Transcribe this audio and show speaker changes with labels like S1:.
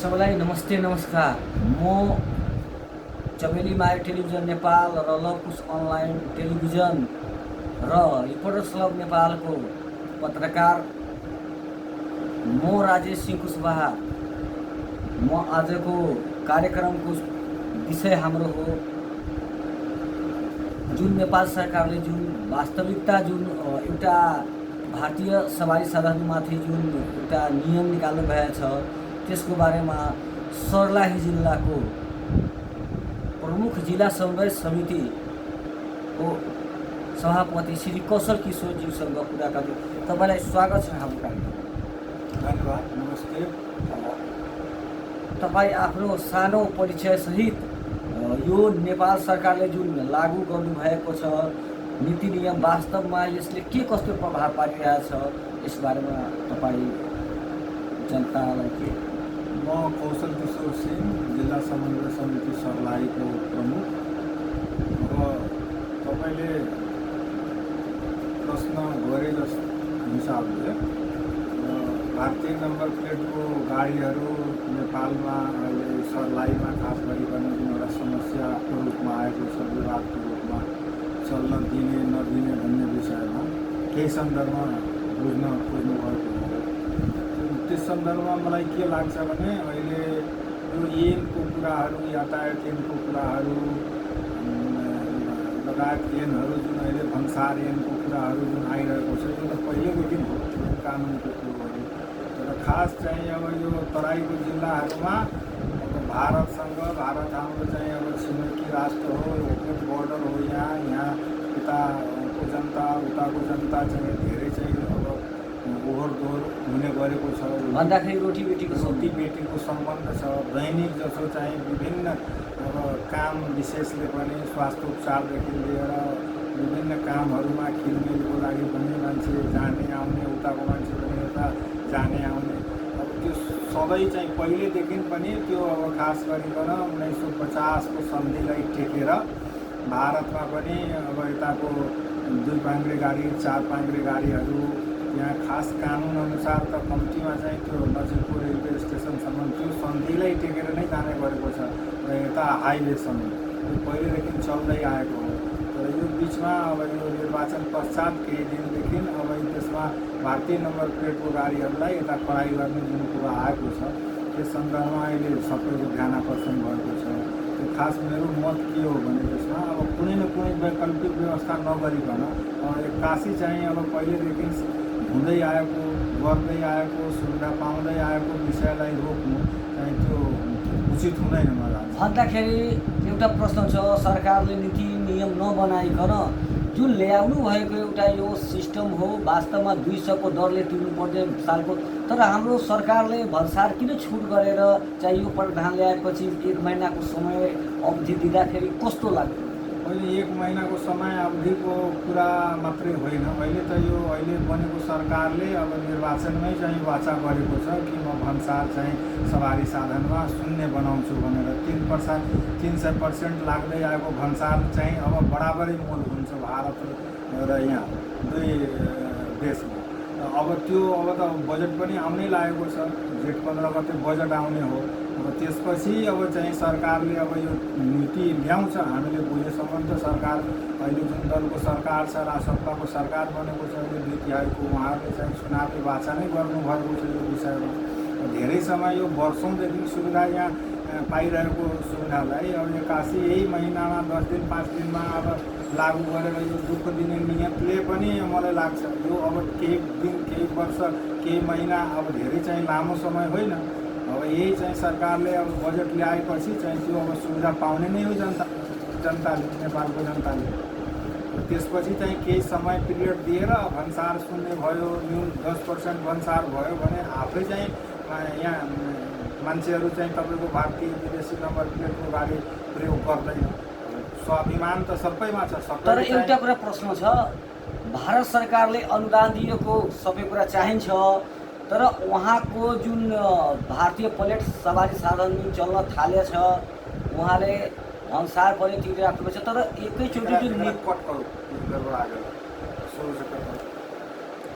S1: सबैलाई नमस्ते नमस्कार। म चमेली माया टेलिभिजन नेपाल र लकुश अनलाइन टेलिभिजन र रिपोर्टर्स क्लब नेपालको पत्रकार म राजेश सिंह कुशवाहा। म आजको कार्यक्रमको विषय हाम्रो हो जुन नेपाल सरकारले जुन वास्तविकता जुन एउटा भारतीय सवारी साधनमाथि जुन एउटा नियम निकाल्नु भएको छ त्यसको बारेमा सर्लाही जिल्लाको प्रमुख जिल्ला समन्वय समितिको सभापति श्री कौशल किशोरज्यूसँग कुराकानी। तपाईँलाई स्वागत छ हाम्रो कार्यक्रममा।
S2: धन्यवाद, नमस्ते।
S1: तपाईँ आफ्नो सानो परिचयसहित यो नेपाल सरकारले जुन लागू गर्नुभएको छ नीति नियम वास्तवमा यसले के कस्तो प्रभाव पारिरहेछ यसबारेमा तपाईँ जनतालाई के?
S2: म कौशल किशोर सिंह, जिल्ला समन्वय समिति सर्लाहीको प्रमुख। अब तपाईँले प्रश्न गरे जस्तो हिसाबले भारतीय नम्बर प्लेटको गाडीहरू नेपालमा अहिले सर्लाहीमा खास गरिकन जुन एउटा समस्याको रूपमा आएको छ, विवादको रूपमा चल्न दिने नदिने भन्ने विषयमा केही सन्दर्भमा बुझ्न खोज्नुभएको हो। त्यस सन्दर्भमा मलाई के लाग्छ भने अहिले यो ऐनको कुराहरू, यातायात ऐनको कुराहरू लगायत ऐनहरू जुन अहिले भन्सार ऐनको कुराहरू जुन आइरहेको छ त्यो त पहिलेदेखि हो कानुनको कुरोहरू। तर खास चाहिँ अब यो तराईको जिल्लाहरूमा अब भारत हाम्रो चाहिँ अब छिमेकी राष्ट्र हो, ओपन बोर्डर हो। यहाँ यताको जनता उताको जनता चाहिँ धेरै चाहिँ अब ओहोरदोहोर हुने गरेको छ।
S1: भन्दाखेरि रोटी बेटीको
S2: सम्बन्ध छ। दैनिक जसो चाहिँ विभिन्न अब काम विशेषले पनि स्वास्थ्य उपचारदेखि लिएर विभिन्न कामहरूमा किनमेलको लागि पनि मान्छे जाने आउने, उताको मान्छे पनि यता जाने आउने। अब त्यो सधैँ चाहिँ पहिलेदेखि पनि त्यो अब खास गरिकन 1950को सन्धिलाई टेकेर भारतमा पनि अब यताको 2 पाङ्ग्रे गाडी 4 पाङ्ग्रे गाडीहरू यहाँ खास कानुन अनुसार त कम्तीमा चाहिँ त्यो नजिकको रेलवे स्टेसनसम्म त्यो सन्धिलाई टेकेर नै जाने गरेको छ र यता हाइवेसम्म त्यो पहिलेदेखि चल्दै आएको हो। तर यो बिचमा अब यो निर्वाचन पश्चात केही दिनदेखि अब त्यसमा भारतीय नम्बर प्लेटको गाडीहरूलाई यता कडाइ गर्ने जुन कुरो आएको छ त्यस सन्दर्भमा अहिले सबैको ध्यान आकर्षण भएको छ। त्यो खास मेरो मत के हो भने त्यसमा अब कुनै न कुनै वैकल्पिक व्यवस्था नगरिकन एक्कासी चाहिँ अब पहिलेदेखि हुँदै आएको, गर्दै आएको, सुविधा पाउँदै आएको विषयलाई रोक्नु चाहिँ त्यो उचित हुँदैन मलाई
S1: भन्दाखेरि एउटा प्रश्न छ, सरकारले नीति नियम नबनाइकन जुन ल्याउनु भएको एउटा यो सिस्टम हो वास्तवमा 200को दरले तिर्नुपर्ने सालको, तर हाम्रो सरकारले भन्सार किन छुट गरेर चाहिँ यो प्रावधान ल्याएपछि 1 महिनाको समय अवधि दिँदाखेरि कस्तो लाग्यो?
S2: अहिले 1 महिनाको समय अवधिको कुरा मात्रै होइन, अहिले त यो अहिले बनेको सरकारले अब निर्वाचनमै चाहिँ वाचा गरेको छ कि म भन्सार चाहिँ सवारी साधनमा शून्य बनाउँछु भनेर। 300% लाग्दै आएको भन्सार चाहिँ अब बराबरै मोल हुन्छ भारत र यहाँ 2 देशमा। अब त्यो अब त बजेट पनि आउनै लागेको छ, जेठ 15 गते बजेट आउने हो। अब त्यसपछि अब चाहिँ सरकारले अब यो नीति ल्याउँछ। हामीले बुझेसम्म त सरकार अहिले जुन दलको सरकार छ, राजसत्ताको सरकार बनेको छ, अहिले 2 तिहाईको उहाँहरूले चाहिँ चुनावी वाचा नै गर्नुभएको छ यो विषयमा। धेरै समय यो वर्षौँदेखि सुविधा यहाँ पाइरहेको सुविधालाई अब एक्कासी यही महिनामा 10 दिन 5 दिनमा अब लागू गरेर यो दुःख दिने नियतले पनि मलाई लाग्छ यो अब केही दिन, केही वर्ष, केही महिना, अब धेरै चाहिँ लामो समय होइन। अब यही चाहिँ सरकारले अब बजेट ल्याएपछि चाहिँ त्यो अब सुविधा पाउने नै हो जनताले, नेपालको जनताले। त्यसपछि चाहिँ केही समय पिरियड दिएर भन्सार शून्य भयो, 10% भन्सार भयो भने आफै चाहिँ यहाँ मान्छेहरू चाहिँ तपाईँको भारतीय विदेशी नम्बर प्लेटको गाडी प्रयोग गर्दैन। स्वाभिमान त सबैमा छ।
S1: तर एउटा कुरा प्रश्न छ, भारत सरकारले अनुदान दिएको सबै कुरा चाहिन्छ, तर उहाँको जुन भारतीय प्लेट सवारी साधन जुन चल्न थालेछ उहाँले भन्सार पनि तिरिराख्नु छ, तर एकैचोटि जुन